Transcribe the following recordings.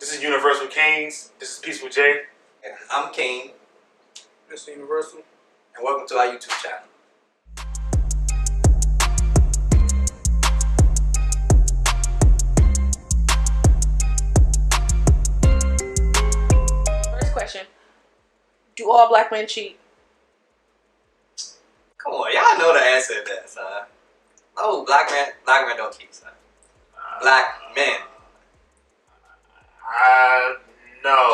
This is Universal Kings. This is Peaceful J. And I'm King. This is Universal. And welcome to our YouTube channel. First question. Do all black men cheat? Come on, y'all know the answer to that, son. Oh, black men don't cheat, son. Black men. No.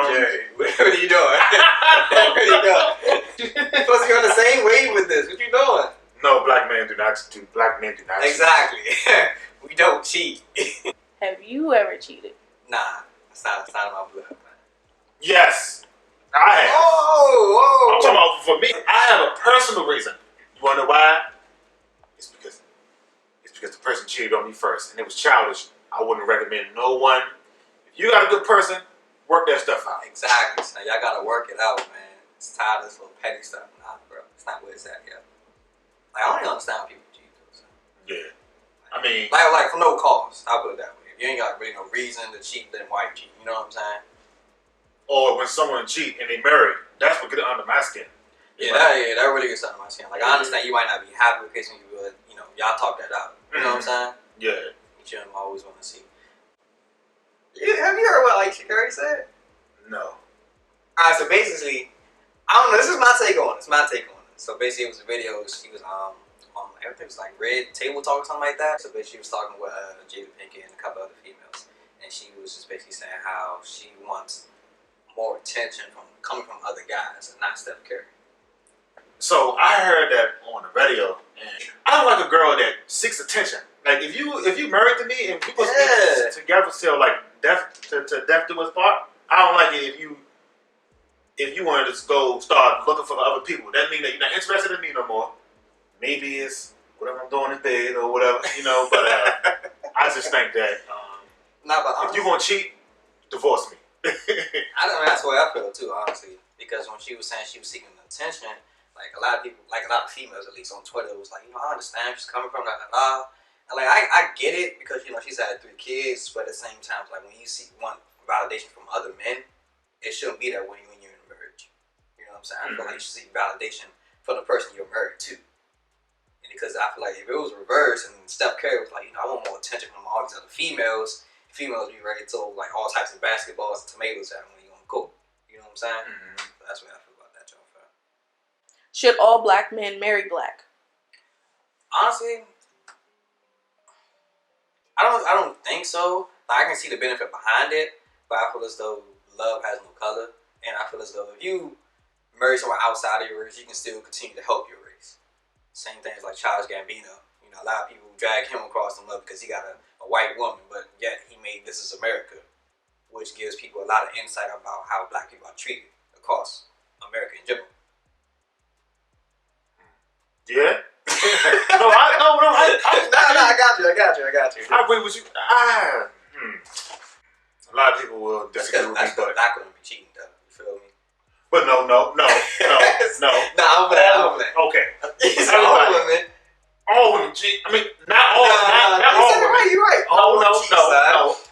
Jerry, what are you doing? What are you doing? You're supposed to be on the same wave with this. What you doing? No, black men do not cheat. Exactly. We don't cheat. Have you ever cheated? Nah, it's not in my blood, man. Yes, I have. Oh, I'm talking about for me. I have a personal reason. You wanna know why? It's because the person cheated on me first, and it was childish. I wouldn't recommend no one. If you got a good person, work that stuff out. Exactly, son. Y'all gotta work it out, man. It's tired of this little petty stuff. Nah, bro. It's not where it's at yet. Like, I don't even understand how people cheat, though, son. Yeah. I mean, like for no cause. I'll put it that way. If you ain't got really no reason to cheat, then why you cheat? You know what I'm saying? or when someone cheat and they marry, that's what get under my skin. Yeah, that really gets under my skin. Like, I understand you might not be happy with kissing you, but you know, y'all talk that out. You know what I'm saying? Yeah. You shouldn't always want to see. Yeah, have you heard what like Shakari said? No. Alright, so basically, I don't know. This is my take on it. It's my take on it. So basically, it was a video. She was on everything was like Red Table Talk or something like that. So basically, she was talking with Jada Pinkett and a couple other females, and she was just basically saying how she wants more attention coming from other guys and not Steph Curry. So I heard that on the radio, and I don't like a girl that seeks attention. Like if you married to me and we supposed to be together till like death to death do us part, I don't like it if you wanted to go start looking for other people. That means that you're not interested in me no more. Maybe it's whatever I'm doing in bed or whatever, you know. But I just think that if you gonna cheat, divorce me. I don't know. That's the way I feel too, honestly. Because when she was saying she was seeking attention, like a lot of people, like a lot of females at least on Twitter, was like, you know, I understand she's coming from that. And like I get it because you know she's had 3 kids, but at the same time, like when you want validation from other men, it shouldn't be that way when you're in a marriage. You know what I'm saying? I feel like you should seek validation from the person you're married to. And because I feel like if it was reversed and Steph Curry was like, you know, I want more attention from all these other females be ready to throw like all types of basketballs and tomatoes at him when you gonna cook. You know what I'm saying? So that's what I feel about that, y'all. Should all black men marry black? Honestly, I don't think so. Like, I can see the benefit behind it, but I feel as though love has no color, and I feel as though if you marry someone outside of your race, you can still continue to help your race. Same thing as like Childish Gambino. You know, a lot of people drag him across the love because he got a white woman, but yet he made This Is America, which gives people a lot of insight about how black people are treated across America in general. Yeah. I got you. I agree with you. A lot of people will disagree with me, but black women be cheating, though. You feel me? But no. Nah, I'm for that. Okay. All women. All women cheat. I mean, not all. Not all women. You're right. No.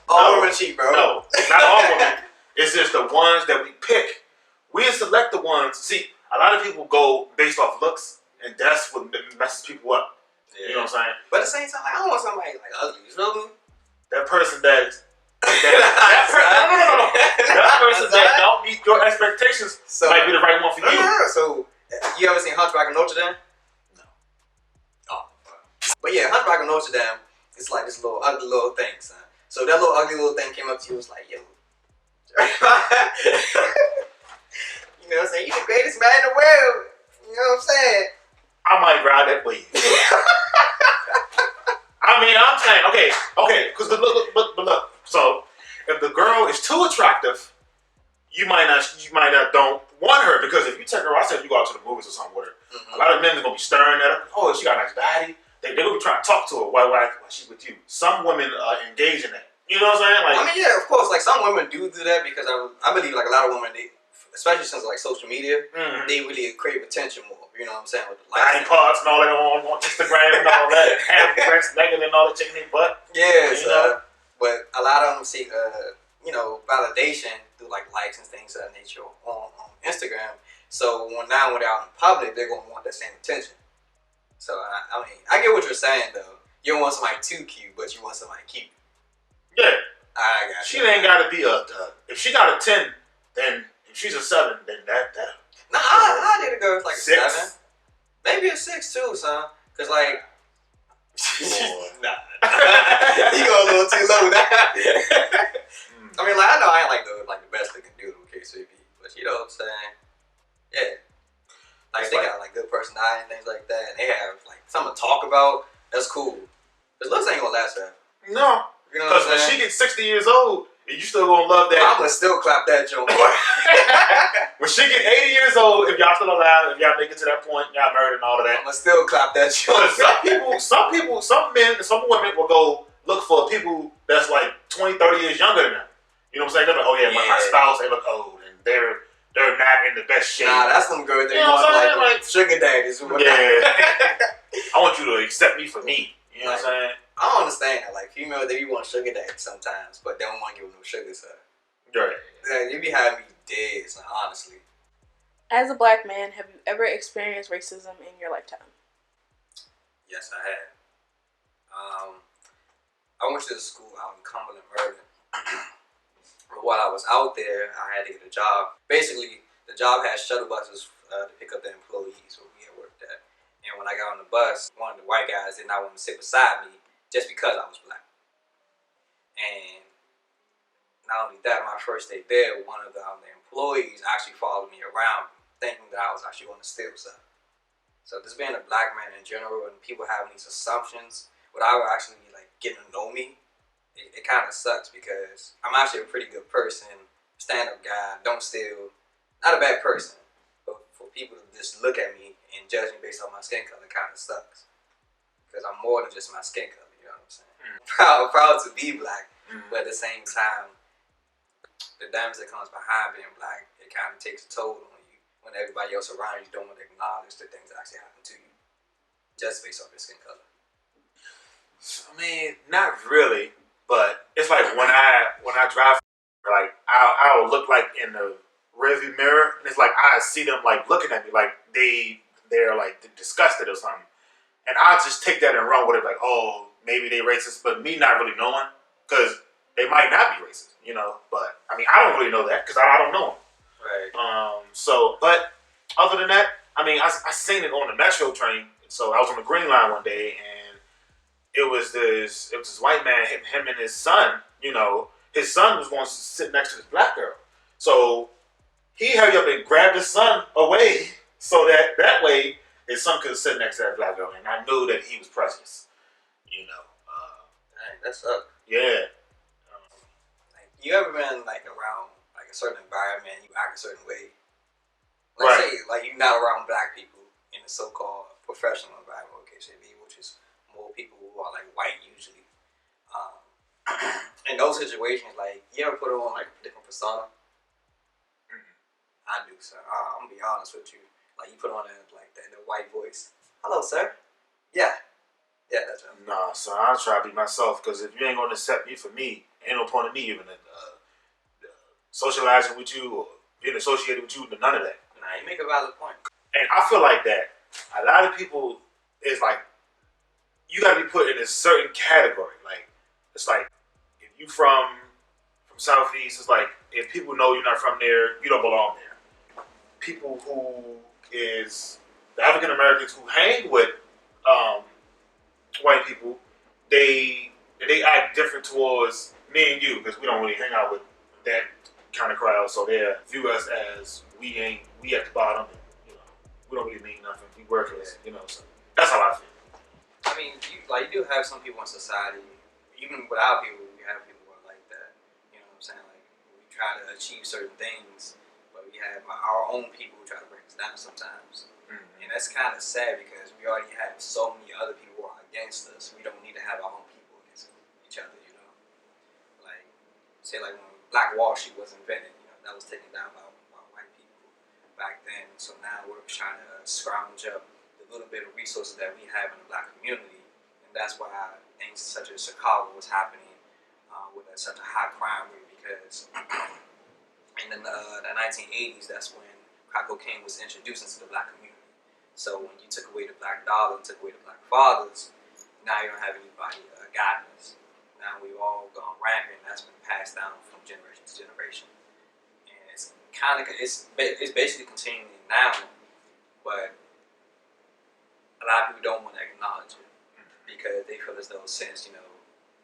All women cheat, bro. No, not all women. It's just the ones that we pick. We select the ones. See, a lot of people go based off looks, and that's what messes people up. Yeah. You know what I'm saying? But at the same time, like, I don't want somebody like ugly. You feel me? That person that person that don't meet your expectations might be the right one for you. So, you ever seen Hunchback of Notre Dame? No. Oh. But yeah, Hunchback of Notre Dame, it's like this little ugly little thing, son. So that little ugly little thing came up to you and was like, yo. You know what I'm saying? You're the greatest man in the world. You know what I'm saying? I might ride that wave. I mean, I'm saying, okay, because look. So, if the girl is too attractive, you might not don't want her because if you take her, I said you go out to the movies or something with her. A lot of men are gonna be staring at her. Oh, she got a nice body. They're gonna be trying to talk to her while she's with you. Some women engage in that. You know what I'm saying? Like, I mean, yeah, of course. Like some women do that because I believe like a lot of women, especially since like social media, they really crave attention more. You know what I'm saying? With the body parts and all that on Instagram and all that, half dressed, naked and all that chicken in butt. Yeah, you know? But a lot of them see validation through like likes and things of that nature on Instagram. So when they're out in public, they're gonna want that same attention. So I mean, I get what you're saying though. You don't want somebody too cute, but you want somebody cute. Yeah. I got She you. ain't got to be if she got a 10, then if she's a 7, then that. Nah, I did a girl with like a 6? 7, maybe a 6 too, son. Cause like, nah, you go a little too low now. I mean, like I know I ain't like the best looking dude with KCP, but you know what I'm saying? Yeah. Like it's they got like good personality and things like that, and they have like something to talk about. That's cool. Cause looks ain't gonna last forever. No. You know Because what I'm when saying? she gets 60 years old, you still gonna love that. I'm gonna still clap that joke. When she get 80 years old, if y'all still alive, if y'all make it to that point, y'all married and all of that. I'm gonna still clap that joke. Some men, some women will go look for people that's like 20, 30 years younger than them. You know what I'm saying? They're like, oh yeah, my spouse, they look old and they're not in the best shape. Nah, that's them girls that You know what I'm saying? like sugar daddies. Yeah. I want you to accept me for me. You know what I'm saying? I don't understand that. Like females, they be want sugar daddies sometimes, but they don't want to give them no sugar. So Right. yeah, they be having me dead. So honestly, As a black man, have you ever experienced racism in your lifetime? yes, I had. I went to the school out in Cumberland, Maryland. But while I was out there, I had to get a job. Basically, the job had shuttle buses to pick up the employees where we had worked at. And when I got on the bus, one of the white guys did not want to sit beside me just because I was black. And not only that, my first day there, one of the employees actually followed me around thinking that I was actually going to steal stuff. So just being a black man in general and people having these assumptions without actually like getting to know me, it kind of sucks because I'm actually a pretty good person, stand-up guy, don't steal, not a bad person. But for people to just look at me and judge me based on my skin color kind of sucks. Because I'm more than just my skin color, you know what I'm saying? Proud to be black, but at the same time, the damage that comes behind being black, it kind of takes a toll on you when everybody else around you don't want to acknowledge the things that actually happen to you just based off your skin color. I mean, not really, but it's like when I drive, like I'll look like in the rearview mirror, and it's like I see them like looking at me like they're like disgusted or something, and I just take that and run with it like, oh, maybe they racist, but me not really knowing, because they might not be racist, you know. But I mean, I don't really know that because I don't know them. Right. But other than that, I mean, I seen it on the metro train. So I was on the Green Line one day, and it was this white man, him and his son. You know, his son was going to sit next to this black girl, so he hurried up and grabbed his son away, so that way his son could sit next to that black girl, and I knew that he was precious. You know. Dang, that's up. Yeah. Like, you ever been like around like a certain environment, you act a certain way? Right. Say like you're not around black people in the so-called professional environment, KCB, which is more people who are like white usually. In those situations, like you ever put on like a different persona? I do, sir. I'm gonna be honest with you. Like you put on that like the white voice. Hello, sir. Yeah, that's right. Nah, so I try to be myself, because if you ain't gonna accept me for me, ain't no point in me even socializing with you or being associated with you. None of that. Nah, you make a valid point. And I feel like that a lot of people is like, you got to be put in a certain category. Like it's like if you from Southeast, it's like if people know you're not from there, you don't belong there. People who is the African Americans who hang with white people, they act different towards me and you, because we don't really hang out with that kind of crowd. So they view us as we at the bottom. And, you know, we don't really mean nothing. We worthless. You know, so that's how I feel. I mean, you do have some people in society, even without people, you have people who are like that. You know what I'm saying? Like we try to achieve certain things, but we have our own people who try to bring us down sometimes. And that's kind of sad because we already have so many other people who are against us. We don't need to have our own people against each other, you know? Like, say like when Black Wall Street was invented, you know, that was taken down by white people back then. So now we're trying to scrounge up the little bit of resources that we have in the black community. And that's why things such as Chicago was happening with such a high crime rate, because in the 1980s, that's when crack cocaine was introduced into the black community. So when you took away the black dollar and took away the black fathers, now you don't have anybody guiding us. Now we've all gone rampant. That's been passed down from generation to generation, and it's basically continuing now, but a lot of people don't want to acknowledge it because they feel as though since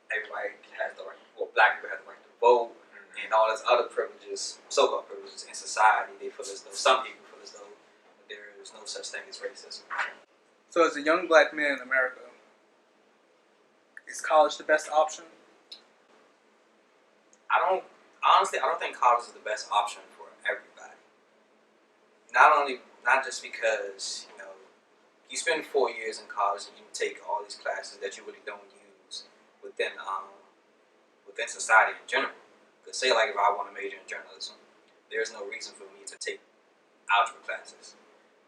everybody has the right, well, black people have the right to vote and all these other privileges, so-called privileges in society, they feel as though some people feel as though there is no such thing as racism. So, as a young black man in America, is college the best option? I don't think college is the best option for everybody. Not just because you spend 4 years in college and you take all these classes that you really don't use within society in general. Because say like if I want to major in journalism, there's no reason for me to take algebra classes.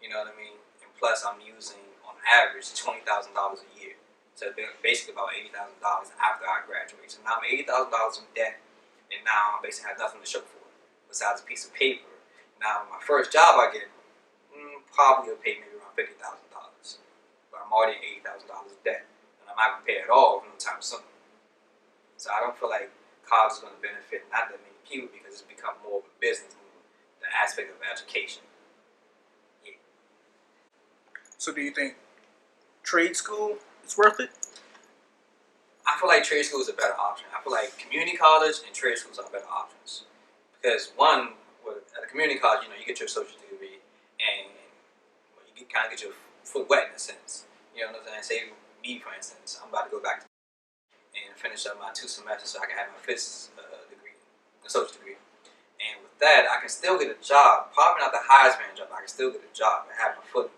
You know what I mean? And plus I'm using on average $20,000 a year. So basically about $80,000 after I graduate. So now I'm $80,000 in debt, and now I basically have nothing to show for it besides a piece of paper. Now my first job I get probably will pay maybe around $50,000. But I'm already $80,000 in debt, and I'm not going to pay it all no time soon. So I don't feel like college is going to benefit not that many people because it's become more of a business than the aspect of education. Yeah. So, do you think trade school is worth it? I feel like trade school is a better option. I feel like community college and trade schools are better options because one, at a community college, you get your associate's degree and you can kind of get your foot wet in a sense. You know what I'm saying? Say me, for instance, I'm about to go back and finish up my 2 semesters so I can have my 5th degree, associate's degree. And with that, I can still get a job. Probably not the highest paying job, but I can still get a job and have my foot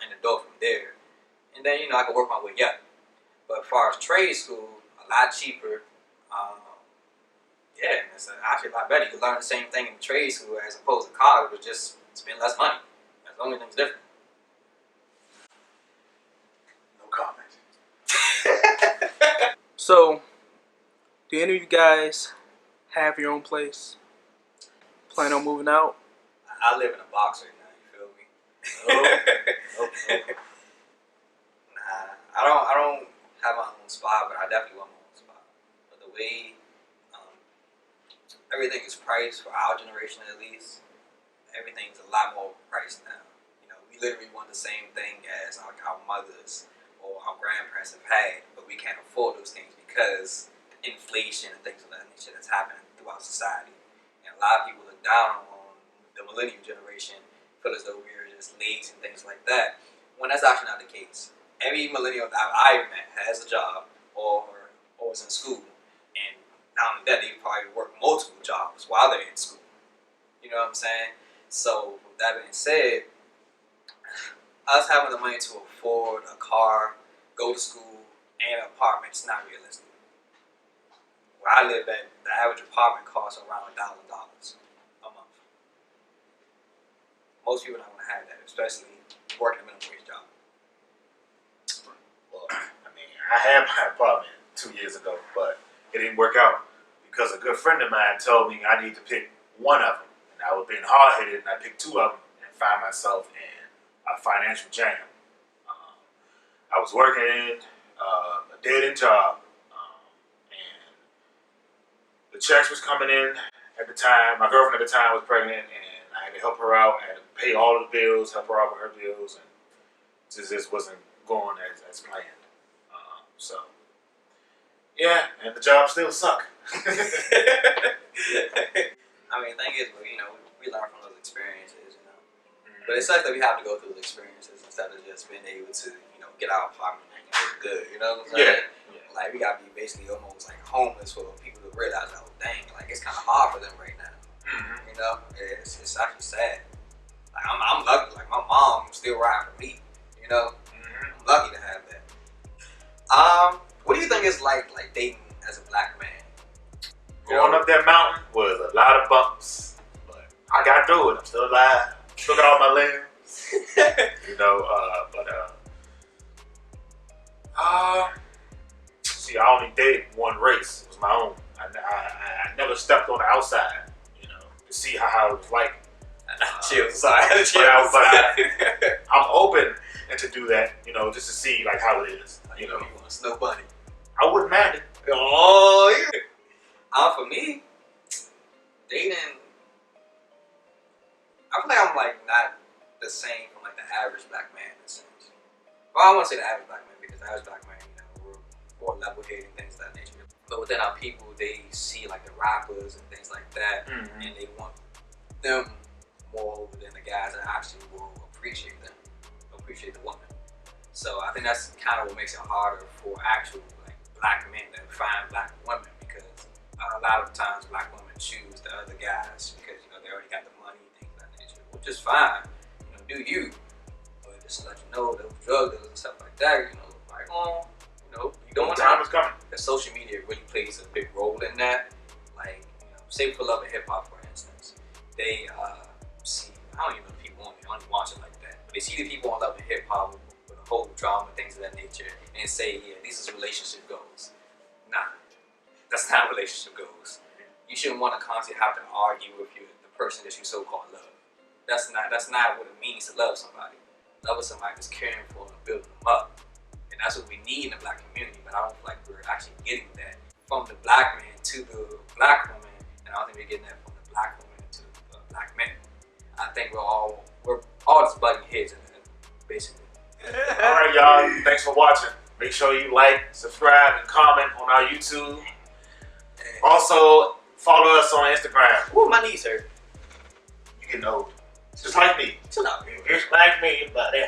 in the door from there. And then I can work my way up. But as far as trade school, a lot cheaper. Yeah, it's actually a lot better. You can learn the same thing in trade school as opposed to college, but just spend less money. That's the only thing that's different. No comment. So, do any of you guys have your own place? Plan on moving out? I live in a box right now. You feel me? Nah, I don't have my own spot, but I definitely want my own spot. But the way everything is priced for our generation, at least, everything's a lot more priced now. We literally want the same thing as our mothers or our grandparents have had, but we can't afford those things because inflation and things of that nature that's happening throughout society. And a lot of people look down on the millennial generation, feel as though we're just lazy and things like that, when that's actually not the case. Every millennial that I've met has a job or is in school, and not only that, they probably work multiple jobs while they're in school. You know what I'm saying? So with that being said, us having the money to afford a car, go to school, and an apartment is not realistic. Where I live at, the average apartment costs around $1,000 a month. Most people don't want to have that, especially working a minimum wage job. Well, I had my apartment 2 years ago, but it didn't work out because a good friend of mine told me I need to pick one of them. And I was being hard-headed, and I picked 2 of them and found myself in a financial jam. I was working a dead-end job, and the checks was coming in at the time. My girlfriend at the time was pregnant, and I had to help her out. I had to pay all of the bills, help her out with her bills, and this wasn't going as planned. So, yeah, and the job still sucked. The thing is, we learn from those experiences, But it sucks that we have to go through the experiences instead of just being able to, get our apartment and live good. You know what I'm saying? Yeah. Like, we gotta be basically almost like homeless for people to realize, oh dang, like it's kind of hard for them right now. Mm-hmm. It's actually sad. Like, I'm lucky. Like, my mom still riding for me. Mm-hmm. I'm lucky to have that. What do you think is like dating as a black man? Going up that mountain was a lot of bumps, but I got through it. I'm still alive. Still got all my limbs. See, I only dated one race. It was my own. I never stepped on the outside, you know, to see how it was like. Chill, sorry. But I'm open and to do that, you know, just to see like how it is. You know, you want a snow bunny? I wouldn't mind it. Oh, for me, dating. I feel like I'm like not the same from like the average black man in a sense. Well, I won't say the average black man because the average black man, you know, we're more level-headed and things of that nature. But within our people, they see like the rappers and things like that, and they want them more than the guys that actually will appreciate them, appreciate the woman. So I think that's kind of what makes it harder for actual like black men to find black women because a lot of times black women choose the other guys because you know they already got the money and things of that nature, which is fine. You know, do you? But just to let you know, those drug dealers and stuff like that, you know, like you know, you don't want time is coming. The social media really plays a big role in that. Like, you know, say for Love and Hip Hop, for instance, they see, I don't even know if people only watch it like that, but they see the people on Love and Hip Hop with a whole drama, things of that nature, and say, yeah, this is relationship goals. Nah, that's not relationship goals. You shouldn't want to constantly have to argue with the person that you so-called love. That's not what it means to love somebody. Love is somebody that's caring for them and building them up. And that's what we need in the black community, but I don't feel like we're actually getting that from the black man to the black woman, and I don't think we're getting that from the black woman to the black man. I think we're all just butting heads in it, basically. Alright, y'all, thanks for watching. Make sure you like, subscribe, and comment on our YouTube. Also, follow us on Instagram. Ooh, my knees hurt. You getting old. Just like me. Chill out. Just like me, buddy.